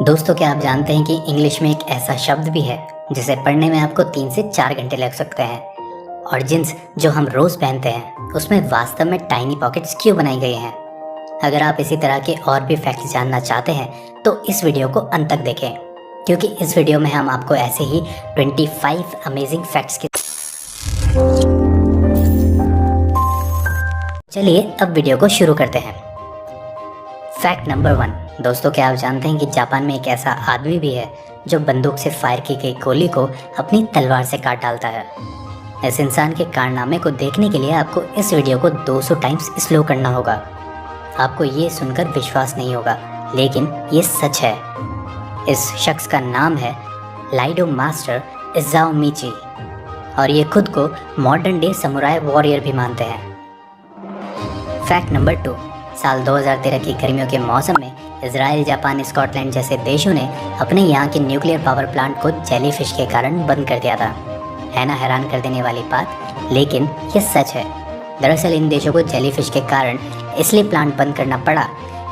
दोस्तों, क्या आप जानते हैं कि इंग्लिश में एक ऐसा शब्द भी है जिसे पढ़ने में आपको 3 से 4 घंटे लग सकते हैं। और जींस जो हम रोज़ पहनते हैं उसमें वास्तव में टाइनी पॉकेट्स क्यों बनाई गई हैं। अगर आप इसी तरह के और भी फैक्ट्स जानना चाहते हैं तो इस वीडियो को अंत तक देखें, क्योंकि इस वीडियो में हम आपको ऐसे ही 25 अमेजिंग फैक्ट्स के चलिए अब वीडियो को शुरू करते हैं। Fact number 1। दोस्तों, क्या आप जानते हैं कि जापान में एक ऐसा आदमी भी है जो बंदूक से फायर की गई गोली को अपनी तलवार से काट डालता है। इस इंसान के कारनामे को देखने के लिए आपको इस वीडियो को 200 टाइम्स स्लो करना होगा। आपको ये सुनकर विश्वास नहीं होगा, लेकिन ये सच है। इस शख्स का नाम है लाइडो मास्टर इज़ाओ मिची और ये खुद को मॉडर्न डे समुराई वॉरियर भी मानते हैं। Fact number 2। साल 2013 की गर्मियों के मौसम में इजराइल, जापान, स्कॉटलैंड जैसे देशों ने अपने यहाँ के न्यूक्लियर पावर प्लांट को जेलीफिश के कारण बंद कर दिया था। है ना हैरान कर देने वाली बात, लेकिन ये सच है। दरअसल इन देशों को जेलीफिश के कारण इसलिए प्लांट बंद करना पड़ा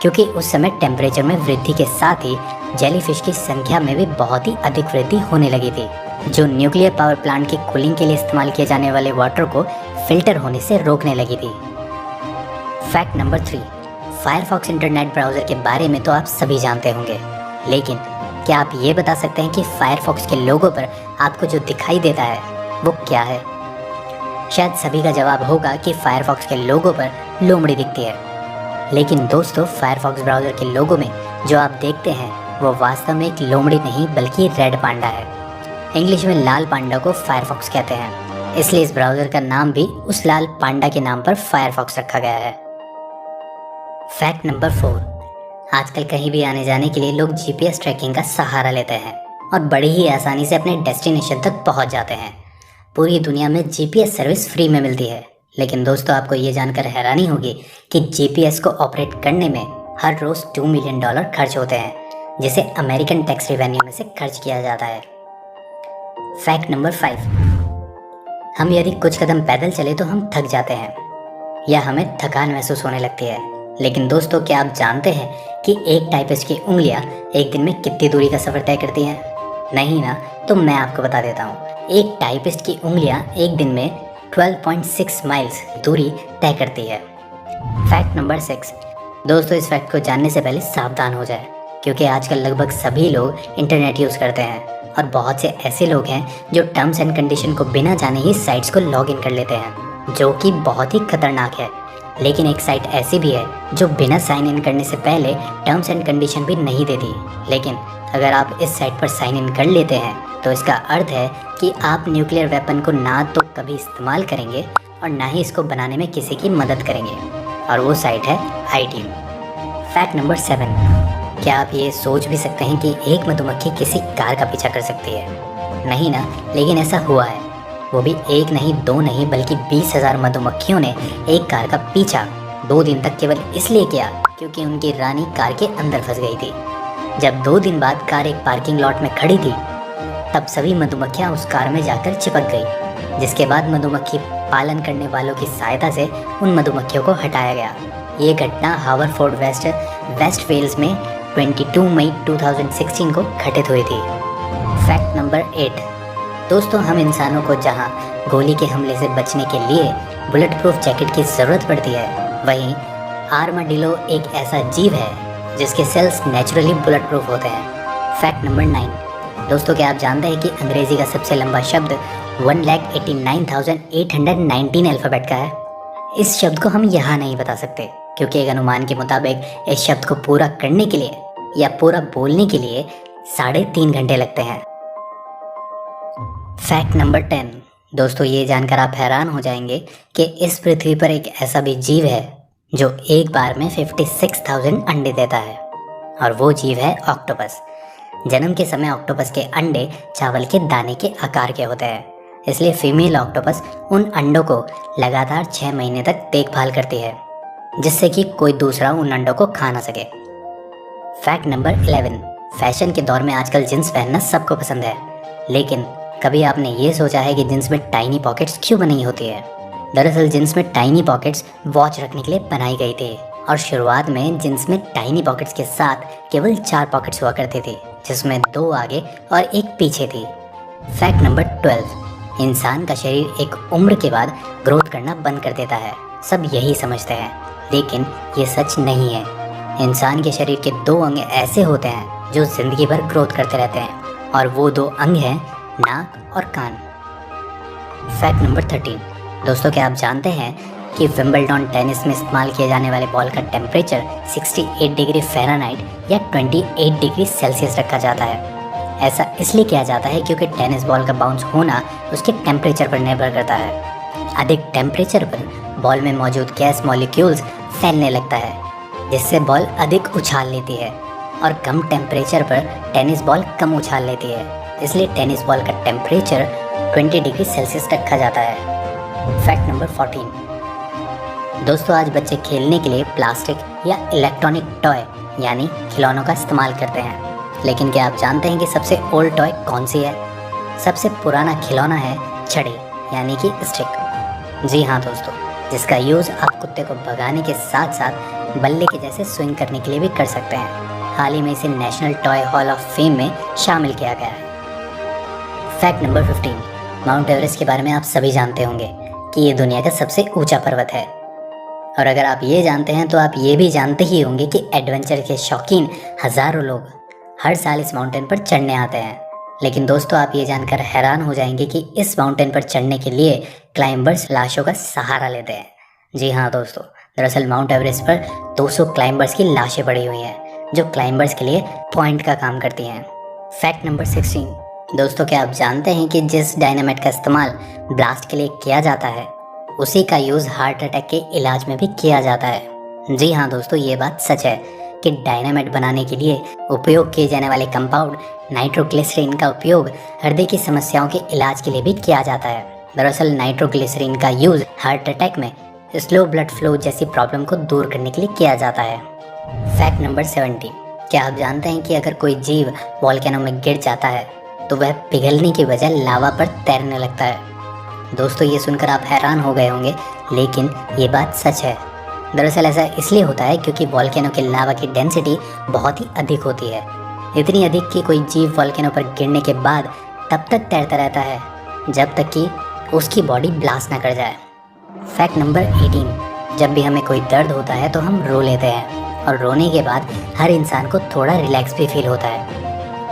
क्योंकि उस समय टेम्परेचर में वृद्धि के साथ ही जेलीफिश की संख्या में भी बहुत ही अधिक वृद्धि होने लगी थी, जो न्यूक्लियर पावर प्लांट की कूलिंग के लिए इस्तेमाल किए जाने वाले वाटर को फिल्टर होने से रोकने लगी थी। Fact number 3। Firefox internet browser के बारे में तो आप सभी जानते होंगे, लेकिन क्या आप ये बता सकते हैं कि फायरफॉक्स के लोगो पर आपको जो दिखाई देता है वो क्या है? शायद सभी का जवाब होगा कि फायरफॉक्स के लोगो पर लोमड़ी दिखती है, लेकिन दोस्तों फायरफॉक्स ब्राउज़र के लोगो में जो आप देखते हैं वो वास्तव में एक लोमड़ी नहीं बल्कि रेड पांडा है। इंग्लिश में लाल पांडा को फायरफॉक्स कहते हैं, इसलिए इस ब्राउज़र का नाम भी उस लाल पांडा के नाम पर फायरफॉक्स रखा गया है। Fact number 4। आजकल कहीं भी आने जाने के लिए लोग जीपीएस ट्रैकिंग का सहारा लेते हैं और बड़ी ही आसानी से अपने डेस्टिनेशन तक पहुंच जाते हैं। पूरी दुनिया में जीपीएस सर्विस फ्री में मिलती है, लेकिन दोस्तों आपको ये जानकर हैरानी होगी कि जीपीएस को ऑपरेट करने में हर रोज़ $2 मिलियन खर्च होते हैं, जिसे अमेरिकन टैक्स रिवेन्यू में से खर्च किया जाता है। Fact number 5। हम यदि कुछ कदम पैदल चले तो हम थक जाते हैं या हमें थकान महसूस होने लगती है, लेकिन दोस्तों क्या आप जानते हैं कि एक टाइपिस्ट की उंगलियां एक दिन में कितनी दूरी का सफ़र तय करती हैं? नहीं ना, तो मैं आपको बता देता हूँ। एक टाइपिस्ट की उंगलियां एक दिन में 12.6 माइल्स दूरी तय करती है। Fact number 6। दोस्तों इस फैक्ट को जानने से पहले सावधान हो जाए, क्योंकि आजकल लगभग सभी लोग इंटरनेट यूज़ करते हैं और बहुत से ऐसे लोग हैं जो टर्म्स एंड कंडीशन को बिना जाने ही साइट्स को लॉग इन कर लेते हैं, जो कि बहुत ही खतरनाक है। लेकिन एक साइट ऐसी भी है जो बिना साइन इन करने से पहले टर्म्स एंड कंडीशन भी नहीं देती, लेकिन अगर आप इस साइट पर साइन इन कर लेते हैं तो इसका अर्थ है कि आप न्यूक्लियर वेपन को ना तो कभी इस्तेमाल करेंगे और ना ही इसको बनाने में किसी की मदद करेंगे, और वो साइट है ITU। Fact number 7। क्या आप ये सोच भी सकते हैं कि एक मधुमक्खी किसी कार का पीछा कर सकती है? नहीं ना, लेकिन ऐसा हुआ है। वो भी एक नहीं, दो नहीं, बल्कि 20,000 मधुमक्खियों ने एक कार का पीछा 2 दिन तक केवल इसलिए किया क्योंकि उनकी रानी कार के अंदर फंस गई थी। जब 2 दिन बाद कार एक पार्किंग लॉट में खड़ी थी, तब सभी मधुमक्खियां उस कार में जाकर चिपक गई, जिसके बाद मधुमक्खी पालन करने वालों की सहायता से उन मधुमक्खियों को हटाया गया। ये घटना हावरफोर्ड वेस्ट वेल्स में 22 मई 2016 को घटित हुई थी। Fact number 8। दोस्तों हम इंसानों को जहां गोली के हमले से बचने के लिए बुलेट प्रूफ जैकेट की ज़रूरत पड़ती है, वहीं आर्माडिलो एक ऐसा जीव है जिसके सेल्स नेचुरली बुलेट प्रूफ होते हैं। Fact number 9। दोस्तों क्या आप जानते हैं कि अंग्रेज़ी का सबसे लंबा शब्द 1,89,819 अल्फ़ाबेट का है? इस शब्द को हम यहाँ नहीं बता सकते, क्योंकि एक अनुमान के मुताबिक इस शब्द को पूरा करने के लिए या पूरा बोलने के लिए 3.5 घंटे लगते हैं। Fact number 10। दोस्तों ये जानकर आप हैरान हो जाएंगे कि इस पृथ्वी पर एक ऐसा भी जीव है जो एक बार में 56,000 अंडे देता है, और वो जीव है ऑक्टोपस। जन्म के समय ऑक्टोपस के अंडे चावल के दाने के आकार के होते हैं, इसलिए फीमेल ऑक्टोपस उन अंडों को लगातार 6 महीने तक देखभाल करती है, जिससे कि कोई दूसरा उन अंडों को खा ना सके। Fact number 11। फैशन के दौर में आजकल जींस पहनना सबको पसंद है, लेकिन कभी आपने ये सोचा है कि जींस में टाइनी पॉकेट्स क्यों बनी होती है? दरअसल जींस में टाइनी पॉकेट्स वॉच रखने के लिए बनाई गई थी और शुरुआत में जींस में टाइनी पॉकेट्स के साथ केवल 4 पॉकेट्स हुआ करती थी, जिसमें 2 आगे और 1 पीछे थी। फैक्ट नंबर 12, इंसान का शरीर एक उम्र के बाद ग्रोथ करना बंद कर देता है। सब यही समझते हैं, लेकिन ये सच नहीं है। इंसान के शरीर के 2 अंग ऐसे होते हैं जो जिंदगी भर ग्रोथ करते रहते हैं, और वो 2 अंग हैं नाक और कान। फैक्ट नंबर 13, दोस्तों क्या आप जानते हैं कि विंबलडॉन टेनिस में इस्तेमाल किए जाने वाले बॉल का टेम्परेचर 68 डिग्री फ़ारेनहाइट या 28 डिग्री सेल्सियस रखा जाता है। ऐसा इसलिए किया जाता है क्योंकि टेनिस बॉल का बाउंस होना उसके टेम्परेचर पर निर्भर करता है। अधिक टेम्परेचर पर बॉल में मौजूद गैस मॉलिक्यूल्स फैलने लगता है, जिससे बॉल अधिक उछाल लेती है, और कम टेम्परेचर पर टेनिस बॉल कम उछाल लेती है। इसलिए टेनिस बॉल का टेम्परेचर 20 डिग्री सेल्सियस रखा जाता है। फैक्ट नंबर 14, दोस्तों आज बच्चे खेलने के लिए प्लास्टिक या इलेक्ट्रॉनिक टॉय यानी खिलौनों का इस्तेमाल करते हैं, लेकिन क्या आप जानते हैं कि सबसे ओल्ड टॉय कौन सी है? सबसे पुराना खिलौना है छड़ी यानी कि स्टिक। जी हाँ दोस्तों, जिसका यूज़ आप कुत्ते को भगाने के साथ साथ बल्ले के जैसे स्विंग करने के लिए भी कर सकते हैं। हाल ही में इसे national toy hall of fame में शामिल किया गया है। फैक्ट नंबर 15, माउंट एवरेस्ट के बारे में आप सभी जानते होंगे कि ये दुनिया का सबसे ऊंचा पर्वत है। और अगर आप ये जानते हैं तो आप ये भी जानते ही होंगे कि एडवेंचर के शौकीन हज़ारों लोग हर साल इस माउंटेन पर चढ़ने आते हैं। लेकिन दोस्तों आप ये जानकर हैरान हो जाएंगे कि इस माउंटेन पर चढ़ने के लिए क्लाइंबर्स लाशों का सहारा लेते हैं। जी हाँ दोस्तों, दरअसल माउंट एवरेस्ट पर 200 क्लाइंबर्स की लाशें पड़ी हुई हैं, जो क्लाइंबर्स के लिए पॉइंट का काम करती हैं। फैक्ट नंबर 16, दोस्तों क्या आप जानते हैं कि जिस डायनामाइट का इस्तेमाल ब्लास्ट के लिए किया जाता है, उसी का यूज़ हार्ट अटैक के इलाज में भी किया जाता है। जी हाँ दोस्तों, ये बात सच है कि डायनामाइट बनाने के लिए उपयोग किए जाने वाले कंपाउंड नाइट्रोग्लिसरीन का उपयोग हृदय की समस्याओं के इलाज के लिए भी किया जाता है। दरअसल नाइट्रोग्लिसरीन का यूज़ हार्ट अटैक में स्लो ब्लड फ्लो जैसी प्रॉब्लम को दूर करने के लिए किया जाता है। फैक्ट नंबर 17, क्या आप जानते हैं कि अगर कोई जीव वोल्केनो में गिर जाता है तो वह पिघलने की बजाय लावा पर तैरने लगता है? दोस्तों ये सुनकर आप हैरान हो गए होंगे, लेकिन ये बात सच है। दरअसल ऐसा इसलिए होता है क्योंकि वोल्केनो के लावा की डेंसिटी बहुत ही अधिक होती है, इतनी अधिक कि कोई जीव वोल्केनो पर गिरने के बाद तब तक तैरता रहता है जब तक कि उसकी बॉडी ब्लास्ट ना कर जाए। फैक्ट नंबर 18, जब भी हमें कोई दर्द होता है तो हम रो लेते हैं, और रोने के बाद हर इंसान को थोड़ा रिलैक्स भी फील होता है।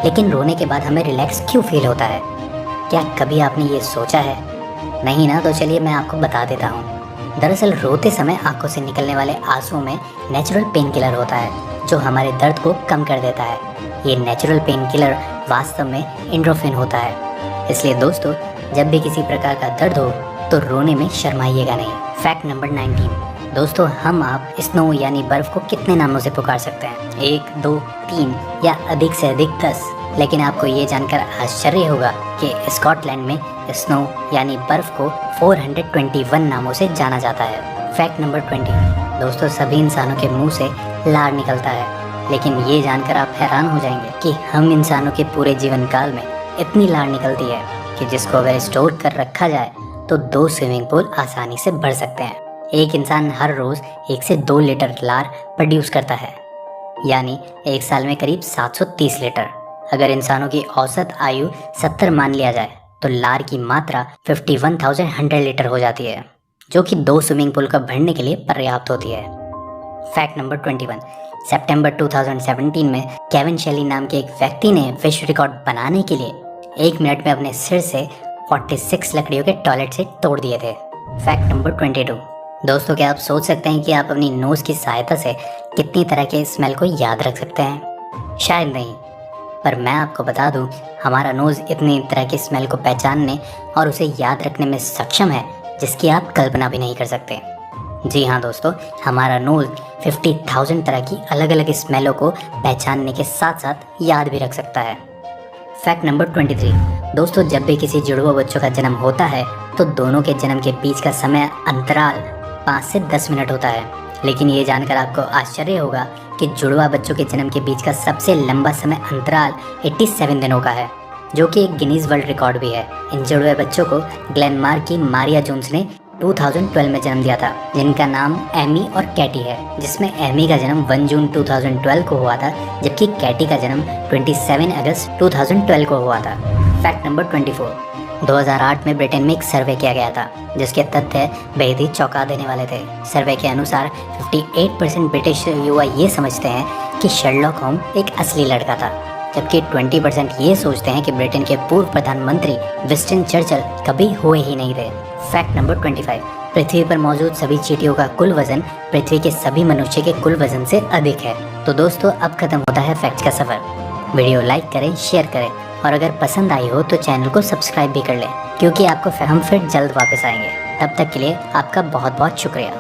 लेकिन रोने के बाद हमें रिलैक्स क्यों फील होता है? क्या कभी आपने ये सोचा है? नहीं ना? तो चलिए मैं आपको बता देता हूँ। दरअसल रोते समय आंखों से निकलने वाले आंसुओं में नेचुरल पेन किलर होता है, जो हमारे दर्द को कम कर देता है। ये नेचुरल पेन किलर वास्तव में एंडोर्फिन होता है। इसलिए दोस्तों जब भी किसी प्रकार का दर्द हो तो रोने में शर्माइएगा नहीं। फैक्ट नंबर 19, दोस्तों हम आप स्नो यानी बर्फ़ को कितने नामों से पुकार सकते हैं? 1, 2, 3 या अधिक से अधिक 10। लेकिन आपको ये जानकर आश्चर्य होगा कि स्कॉटलैंड में स्नो यानी बर्फ़ को 421 नामों से जाना जाता है। फैक्ट नंबर 20, दोस्तों सभी इंसानों के मुंह से लार निकलता है, लेकिन ये जानकर आप हैरान हो जाएंगे कि हम इंसानों के पूरे जीवन काल में इतनी लार निकलती है कि जिसको अगर स्टोर कर रखा जाए तो 2 स्विमिंग पूल आसानी से भर सकते हैं। एक इंसान हर रोज़ 1 से 2 लीटर लार प्रोड्यूस करता है, यानी एक साल में करीब 730 लीटर। अगर इंसानों की औसत आयु 70 मान लिया जाए तो लार की मात्रा 51,100 लीटर हो जाती है, जो कि 2 स्विमिंग पूल का भरने के लिए पर्याप्त होती है। फैक्ट नंबर 21, सितंबर 2017 में केविन शेली नाम के एक व्यक्ति ने विश्व रिकॉर्ड बनाने के लिए 1 मिनट में अपने सिर से 46 लकड़ियों के टॉयलेट से तोड़ दिए थे। फैक्ट नंबर 22, दोस्तों क्या आप सोच सकते हैं कि आप अपनी नोज़ की सहायता से कितनी तरह के स्मेल को याद रख सकते हैं? शायद नहीं, पर मैं आपको बता दूं, हमारा नोज़ इतनी तरह की स्मेल को पहचानने और उसे याद रखने में सक्षम है जिसकी आप कल्पना भी नहीं कर सकते। जी हाँ दोस्तों, हमारा नोज़ 50,000 तरह की अलग अलग स्मेलों को पहचानने के साथ साथ याद भी रख सकता है। फैक्ट नंबर 23, दोस्तों जब भी किसी जुड़वा बच्चों का जन्म होता है तो दोनों के जन्म के बीच का समय अंतराल 5 से 10 मिनट होता है। लेकिन ये जानकर आपको आश्चर्य होगा कि जुड़वा बच्चों के जन्म के बीच का सबसे लंबा समय अंतराल 87 दिनों का है, जो कि एक गिनीज वर्ल्ड रिकॉर्ड भी है। इन जुड़वे बच्चों को ग्लेनमार्क की मारिया जोन्स ने 2012 में जन्म दिया था, जिनका नाम एमी और कैटी है, जिसमें एमी का जन्म 1 जून 2012 को हुआ था, जबकि कैटी का जन्म 27 अगस्त 2012 को हुआ था। फैक्ट नंबर 24, 2008 में ब्रिटेन में एक सर्वे किया गया था, जिसके तथ्य बेहद ही चौंका देने वाले थे। सर्वे के अनुसार 58% ब्रिटिश युवा ये समझते हैं कि शर्लॉक होम एक असली लड़का था, जबकि 20% ये सोचते हैं कि ब्रिटेन के पूर्व प्रधानमंत्री विंस्टन चर्चिल कभी हुए ही नहीं थे। फैक्ट नंबर 25, पृथ्वी पर मौजूद सभी चींटियों का कुल वजन पृथ्वी के सभी मनुष्य के कुल वजन से अधिक है। तो दोस्तों, अब खत्म होता है फैक्ट्स का सफ़र। वीडियो लाइक करें, शेयर करें और अगर पसंद आई हो तो चैनल को सब्सक्राइब भी कर लें, क्योंकि आपको हम फिर जल्द वापस आएंगे। तब तक के लिए आपका बहुत बहुत शुक्रिया।